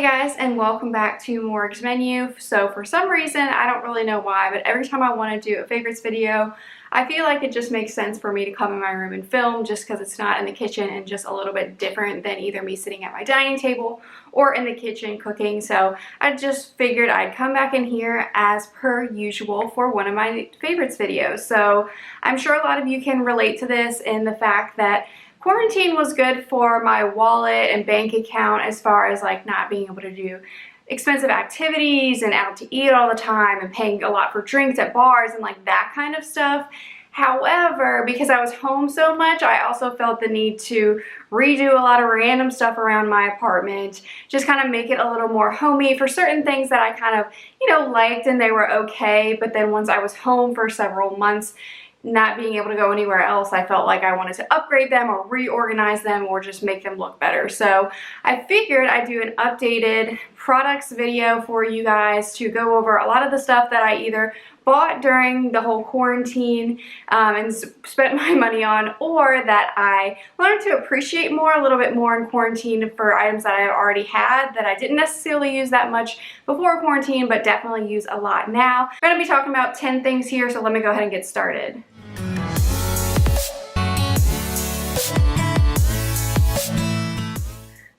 Hey guys, and welcome back to Morgs Menu. So for some reason, I don't really know why, but every time I want to do a favorites video, I feel like it just makes sense for me to come in my room and film, just because it's not in the kitchen and just a little bit different than either me sitting at my dining table or in the kitchen cooking. So I just figured I'd come back in here as per usual for one of my favorites videos. So I'm sure a lot of you can relate to this in the fact that quarantine was good for my wallet and bank account as far as like not being able to do expensive activities and out to eat all the time and paying a lot for drinks at bars and like that kind of stuff. However, because I was home so much, I also felt the need to redo a lot of random stuff around my apartment, just kind of make it a little more homey for certain things that I kind of, liked and they were okay. But then once I was home for several months, not being able to go anywhere else, I felt like I wanted to upgrade them or reorganize them or just make them look better. So I figured I'd do an updated products video for you guys to go over a lot of the stuff that I either bought during the whole quarantine and spent my money on, or that I learned to appreciate more, a little bit more in quarantine for items that I already had that I didn't necessarily use that much before quarantine, but definitely use a lot now. I'm going to be talking about 10 things here, so let me go ahead and get started.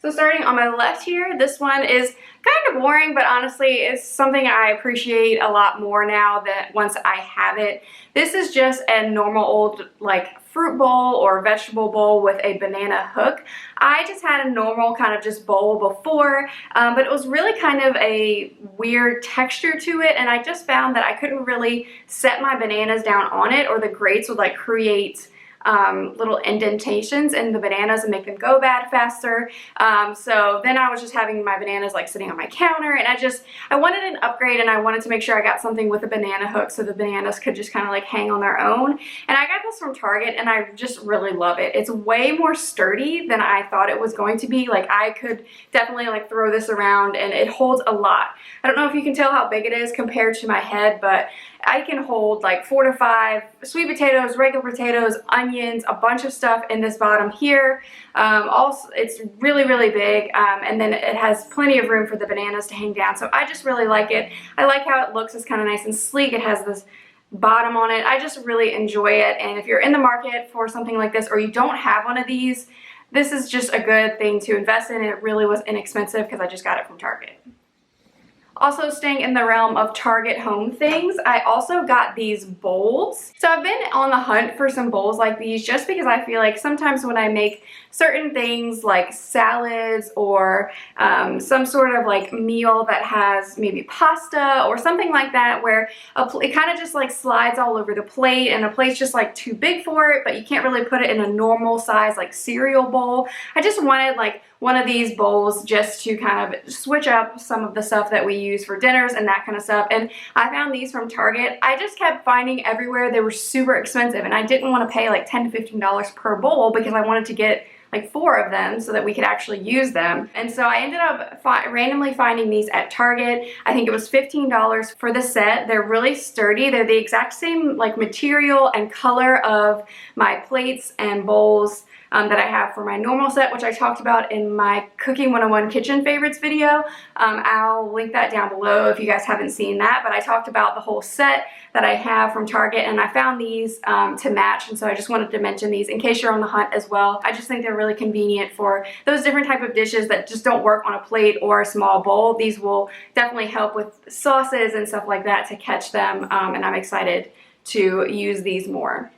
So starting on my left here, this one is kind of boring, but honestly it's something I appreciate a lot more now that once I have it. This is just a normal old like fruit bowl or vegetable bowl with a banana hook. I just had a normal kind of just bowl before, but it was really kind of a weird texture to it, and I just found that I couldn't really set my bananas down on it, or the grates would like create little indentations in the bananas and make them go bad faster. So then I was just having my bananas like sitting on my counter, and I wanted an upgrade, and I wanted to make sure I got something with a banana hook so the bananas could just kind of like hang on their own. And I got this from Target, and I just really love it. It's way more sturdy than I thought it was going to be. Like I could definitely like throw this around, and it holds a lot. I don't know if you can tell how big it is compared to my head, but I can hold like 4 to 5 sweet potatoes, regular potatoes, onions, a bunch of stuff in this bottom here. Also, it's really, really big, and then it has plenty of room for the bananas to hang down. So I just really like it. I like how it looks. It's kind of nice and sleek. It has this bottom on it. I just really enjoy it. And if you're in the market for something like this, or you don't have one of these, this is just a good thing to invest in. It really was inexpensive because I just got it from Target. Also staying in the realm of Target home things, I also got these bowls. So I've been on the hunt for some bowls like these just because I feel like sometimes when I make certain things like salads or some sort of like meal that has maybe pasta or something like that, where it kind of just like slides all over the plate and the plate's just like too big for it, but you can't really put it in a normal size like cereal bowl. I just wanted like one of these bowls just to kind of switch up some of the stuff that we use for dinners and that kind of stuff. And I found these from Target. I just kept finding everywhere they were super expensive, and I didn't want to pay like $10 to $15 per bowl because I wanted to get like 4 of them so that we could actually use them. And so I ended up randomly finding these at Target. I think it was $15 for the set. They're really sturdy. They're the exact same like material and color of my plates and bowls that I have for my normal set, which I talked about in my Cooking 101 Kitchen Favorites video. I'll link that down below if you guys haven't seen that, but I talked about the whole set that I have from Target, and I found these to match, and so I just wanted to mention these in case you're on the hunt as well. I just think they're really convenient for those different type of dishes that just don't work on a plate or a small bowl. These will definitely help with sauces and stuff like that to catch them, and I'm excited to use these more.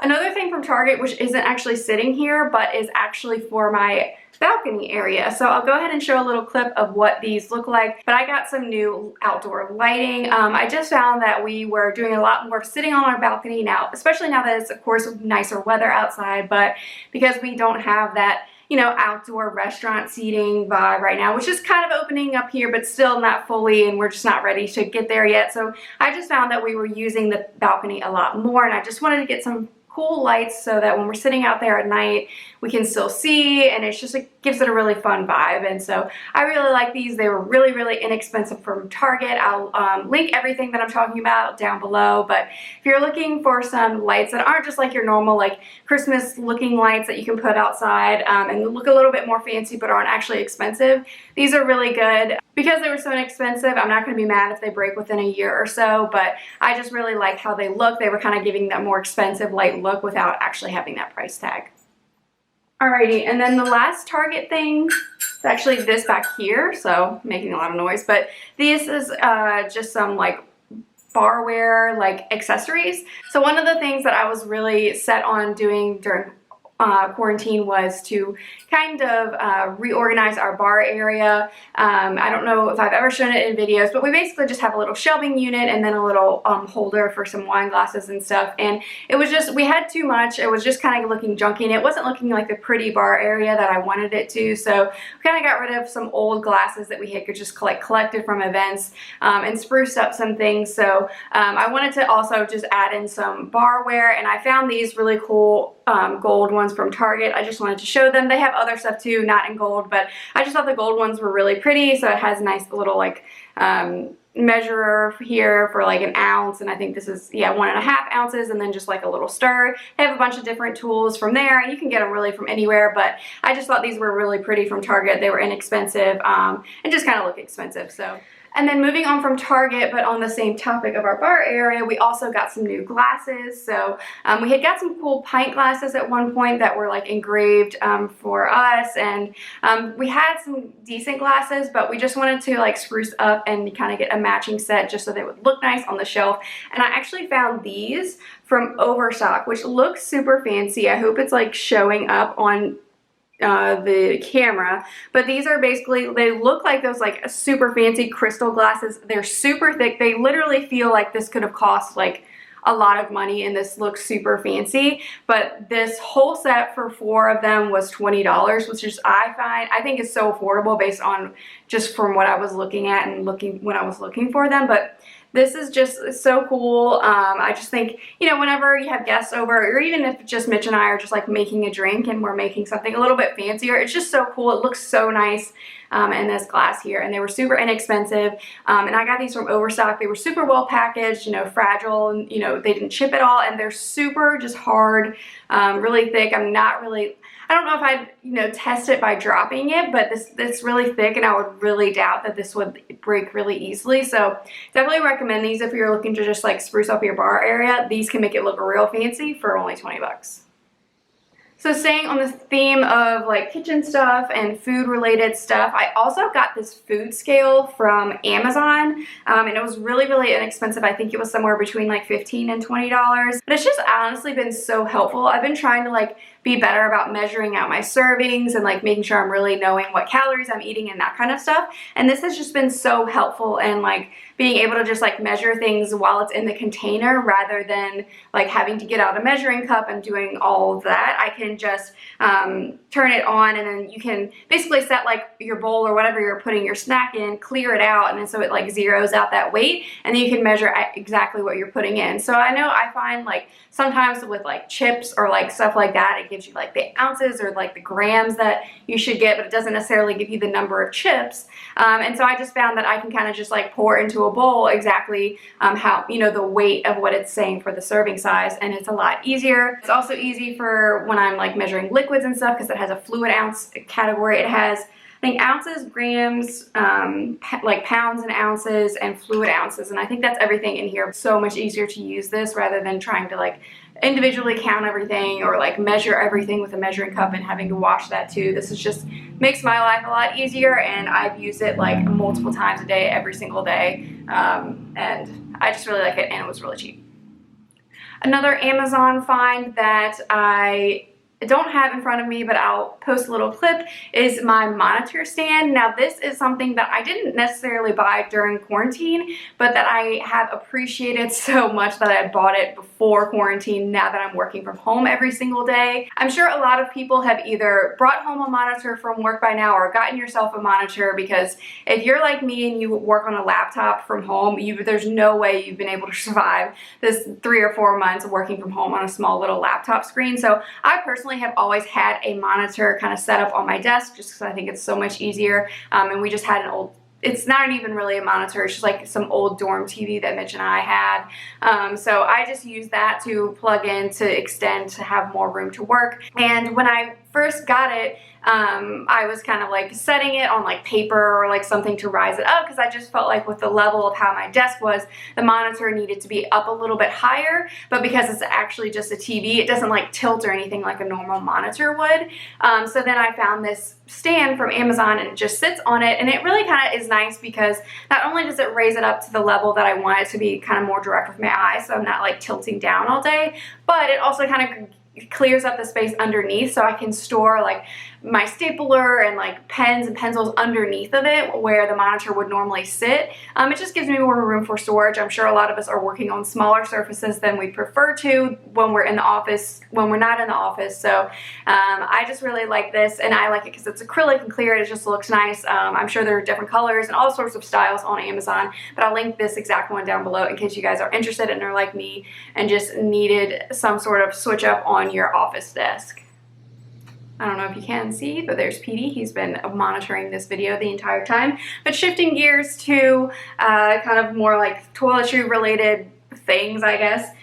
Another thing from Target, which isn't actually sitting here, but is actually for my balcony area. So I'll go ahead and show a little clip of what these look like. But I got some new outdoor lighting. I just found that we were doing a lot more sitting on our balcony now, especially now that it's, of course, nicer weather outside. But because we don't have that, outdoor restaurant seating vibe right now, which is kind of opening up here, but still not fully, and we're just not ready to get there yet. So I just found that we were using the balcony a lot more, and I just wanted to get some cool lights so that when we're sitting out there at night, we can still see, and it's just, it gives it a really fun vibe. And so I really like these. They were really, really inexpensive from Target. I'll link everything that I'm talking about down below. But if you're looking for some lights that aren't just like your normal like Christmas looking lights that you can put outside and look a little bit more fancy but aren't actually expensive, these are really good. Because they were so inexpensive, I'm not going to be mad if they break within a year or so, but I just really like how they look. They were kind of giving that more expensive light look without actually having that price tag. Alrighty, and then the last Target thing is actually this back here, so making a lot of noise, but this is just some like barware like accessories. So one of the things that I was really set on doing during quarantine was to kind of reorganize our bar area. I don't know if I've ever shown it in videos, but we basically just have a little shelving unit and then a little holder for some wine glasses and stuff. And it was just, we had too much. It was just kind of looking junky, and it wasn't looking like the pretty bar area that I wanted it to. So we kind of got rid of some old glasses that we had just collected from events and spruced up some things. So I wanted to also just add in some barware, and I found these really cool gold ones from Target. I just wanted to show them. They have other stuff too, not in gold, but I just thought the gold ones were really pretty. So it has a nice little like measurer here for like an ounce, and I think this is 1.5 ounces, and then just like a little stir. They have a bunch of different tools from there, and you can get them really from anywhere, but I just thought these were really pretty from Target. They were inexpensive and just kind of look expensive. So. And then moving on from Target, but on the same topic of our bar area, we also got some new glasses. So we had got some cool pint glasses at one point that were like engraved for us, and we had some decent glasses, but we just wanted to like spruce up and kind of get a matching set just so they would look nice on the shelf. And I actually found these from Overstock, which looks super fancy. I hope it's like showing up on the camera, but these are basically, they look like those like super fancy crystal glasses. They're super thick. They literally feel like this could have cost like a lot of money, and this looks super fancy, but this whole set for 4 of them was $20, which is I think is so affordable based on just from what I was looking at and when I was looking for them. But this is just so cool. I just think, you know, whenever you have guests over, or even if just Mitch and I are just like making a drink and we're making something a little bit fancier, it's just so cool. It looks so nice in this glass here, and they were super inexpensive. And I got these from Overstock. They were super well packaged, you know, fragile, and you know, they didn't chip at all, and they're super just hard, really thick. I don't know if I'd, you know, test it by dropping it, but this really thick, and I would really doubt that this would break really easily. So definitely recommend these if you're looking to just like spruce up your bar area. These can make it look real fancy for only 20 bucks. So staying on the theme of like kitchen stuff and food related stuff, I also got this food scale from Amazon, and it was really, really inexpensive. I think it was somewhere between like $15 and $20, but it's just honestly been so helpful. I've been trying to like be better about measuring out my servings and like making sure I'm really knowing what calories I'm eating and that kind of stuff. And this has just been so helpful, and like being able to just like measure things while it's in the container rather than like having to get out a measuring cup and doing all of that. I can just turn it on, and then you can basically set like your bowl or whatever you're putting your snack in, clear it out, and then so it like zeroes out that weight, and then you can measure exactly what you're putting in. So I know I find like sometimes with like chips or like stuff like that, it gives you like the ounces or like the grams that you should get, but it doesn't necessarily give you the number of chips. And so I just found that I can kind of just like pour into a bowl exactly how, you know, the weight of what it's saying for the serving size, and it's a lot easier. It's also easy for when I'm like measuring liquids and stuff, because it has a fluid ounce category. It has, I think, ounces, grams, like pounds and ounces, and fluid ounces, and I think that's everything in here. So much easier to use this rather than trying to like individually count everything or like measure everything with a measuring cup and having to wash that too. This is just makes my life a lot easier, and I've used it like multiple times a day, every single day, and I just really like it, and it was really cheap. Another Amazon find that I don't have in front of me, but I'll post a little clip, is my monitor stand. Now this is something that I didn't necessarily buy during quarantine, but that I have appreciated so much that I bought it before quarantine, now that I'm working from home every single day. I'm sure a lot of people have either brought home a monitor from work by now or gotten yourself a monitor, because if you're like me and you work on a laptop from home, there's no way you've been able to survive this 3 or 4 months working from home on a small little laptop screen. So I personally personally have always had a monitor kind of set up on my desk just because I think it's so much easier. And we just had an old, it's not even really a monitor, it's just like some old dorm TV that Mitch and I had. So I just used that to plug in to extend to have more room to work. And when I first got it, I was kind of like setting it on like paper or like something to rise it up because I just felt like with the level of how my desk was, the monitor needed to be up a little bit higher, but because it's actually just a TV, it doesn't like tilt or anything like a normal monitor would. So then I found this stand from Amazon and it just sits on it, and it really kind of is nice because not only does it raise it up to the level that I want it to be kind of more direct with my eyes, so I'm not like tilting down all day, but it also kind of clears up the space underneath so I can store like my stapler and like pens and pencils underneath of it where the monitor would normally sit. It just gives me more room for storage. I'm sure a lot of us are working on smaller surfaces than we prefer to when we're in the office, when we're not in the office. So I just really like this, and I like it because it's acrylic and clear. It just looks nice. I'm sure there are different colors and all sorts of styles on Amazon, but I'll link this exact one down below in case you guys are interested and are like me and just needed some sort of switch up on your office desk. I don't know if you can see, but there's Petey. He's been monitoring this video the entire time. But shifting gears to kind of more like toiletry related things, I guess.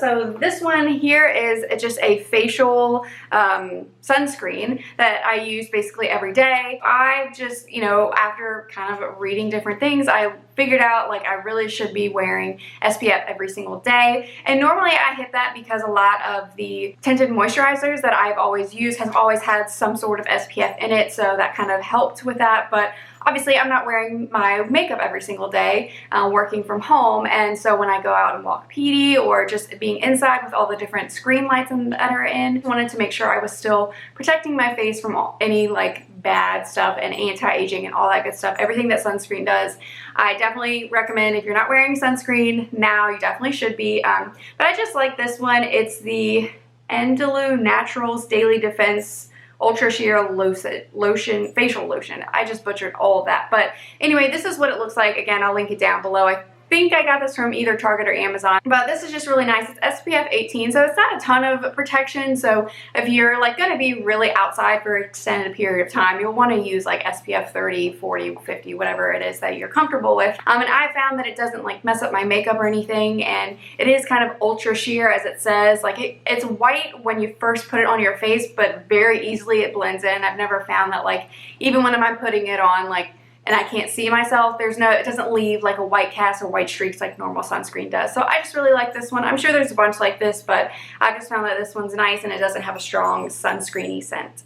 So this one here is just a facial sunscreen that I use basically every day. I just, you know, after kind of reading different things, I figured out like I really should be wearing SPF every single day. And normally I hit that because a lot of the tinted moisturizers that I've always used has always had some sort of SPF in it, so that kind of helped with that. But obviously I'm not wearing my makeup every single day working from home, and so when I go out and walk PD or just being inside with all the different screen lights that are in, I wanted to make sure I was still protecting my face from any like bad stuff and anti-aging and all that good stuff, everything that sunscreen does. I definitely recommend if you're not wearing sunscreen now, you definitely should be. But I just like this one. It's the Andalou Naturals Daily Defense Ultra Sheer Lotion, Facial Lotion. I just butchered all of that. But anyway, this is what it looks like. Again, I'll link it down below. I think I got this from either Target or Amazon, but this is just really nice. It's SPF 18, so it's not a ton of protection. So if you're like going to be really outside for an extended period of time, you'll want to use like SPF 30, 40, 50, whatever it is that you're comfortable with. And I found that it doesn't like mess up my makeup or anything, and it is kind of ultra sheer as it says. Like it's white when you first put it on your face, but very easily it blends in. I've never found that like even when I'm putting it on like and I can't see myself, it doesn't leave like a white cast or white streaks like normal sunscreen does. So I just really like this one. I'm sure there's a bunch like this, but I just found that this one's nice and it doesn't have a strong sunscreeny scent.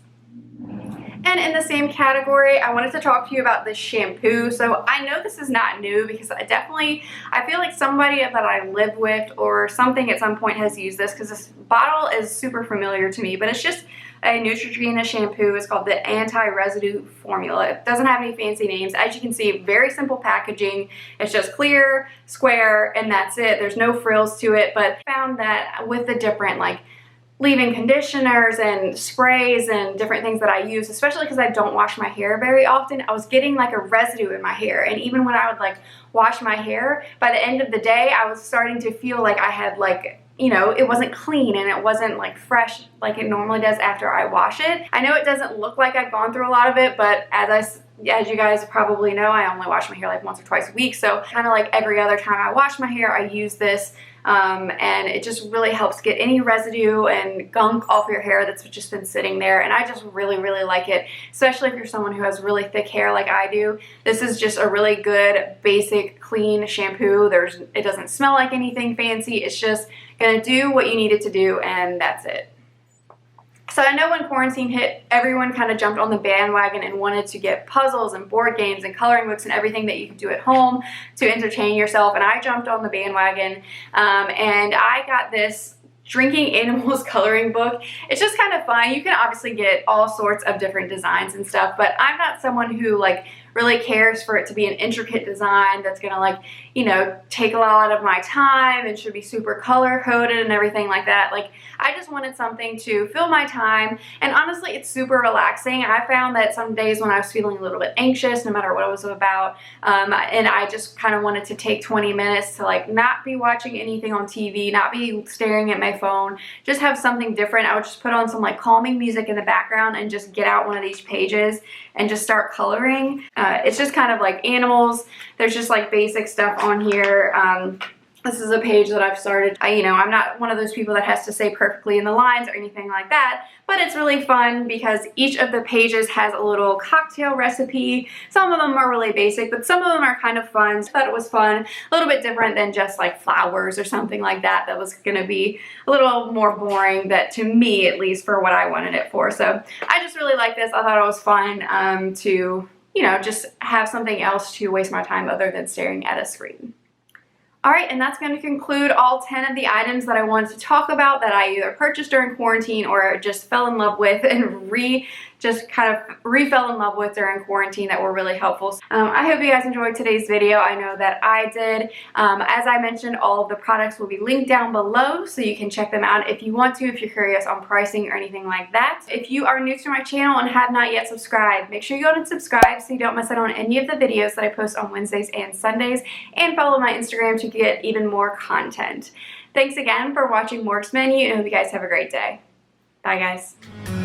And in the same category, I wanted to talk to you about this shampoo. So I know this is not new because I feel like somebody that I live with or something at some point has used this because this bottle is super familiar to me, but it's just a Neutrogena shampoo. It's called the Anti-Residue formula. It doesn't have any fancy names. As you can see, very simple packaging. It's just clear, square, and that's it. There's no frills to it, but I found that with the different like leave-in conditioners and sprays and different things that I use, especially because I don't wash my hair very often, I was getting like a residue in my hair. And even when I would like wash my hair, by the end of the day, I was starting to feel like I had like, you know, it wasn't clean and it wasn't like fresh like it normally does after I wash it. I know it doesn't look like I've gone through a lot of it, but as you guys probably know, I only wash my hair like once or twice a week. So kind of like every other time I wash my hair, I use this. And it just really helps get any residue and gunk off your hair that's just been sitting there. And I just really, really like it, especially if you're someone who has really thick hair like I do. This is just a really good, basic, clean shampoo. It doesn't smell like anything fancy. It's just gonna do what you need it to do, and that's it. So I know when quarantine hit, everyone kind of jumped on the bandwagon and wanted to get puzzles and board games and coloring books and everything that you can do at home to entertain yourself. And I jumped on the bandwagon and I got this Drinking Animals coloring book. It's just kind of fun. You can obviously get all sorts of different designs and stuff, but I'm not someone who like really cares for it to be an intricate design that's gonna like, you know, take a lot of my time and should be super color coded and everything like that. Like I just wanted something to fill my time, and honestly it's super relaxing. I found that some days when I was feeling a little bit anxious, no matter what it was about, and I just kind of wanted to take 20 minutes to like not be watching anything on TV, not be staring at my phone, just have something different. I would just put on some like calming music in the background and just get out one of these pages and just start coloring. It's just kind of like animals. There's just like basic stuff on here. This is a page that I've started. You know, I'm not one of those people that has to say perfectly in the lines or anything like that, but it's really fun because each of the pages has a little cocktail recipe. Some of them are really basic, but some of them are kind of fun. So I thought it was fun, a little bit different than just like flowers or something like that. That was gonna be a little more boring, that to me, at least for what I wanted it for. So I just really like this. I thought it was fun to, you know, just have something else to waste my time other than staring at a screen. Alright, and that's going to conclude all 10 of the items that I wanted to talk about that I either purchased during quarantine or just fell in love with and fell in love with during quarantine that were really helpful. I hope you guys enjoyed today's video. I know that I did. As I mentioned, all of the products will be linked down below so you can check them out if you want to, if you're curious on pricing or anything like that. If you are new to my channel and have not yet subscribed, make sure you go and subscribe so you don't miss out on any of the videos that I post on Wednesdays and Sundays, and follow my Instagram to get even more content. Thanks again for watching Morgs Menu, and I hope you guys have a great day. Bye guys.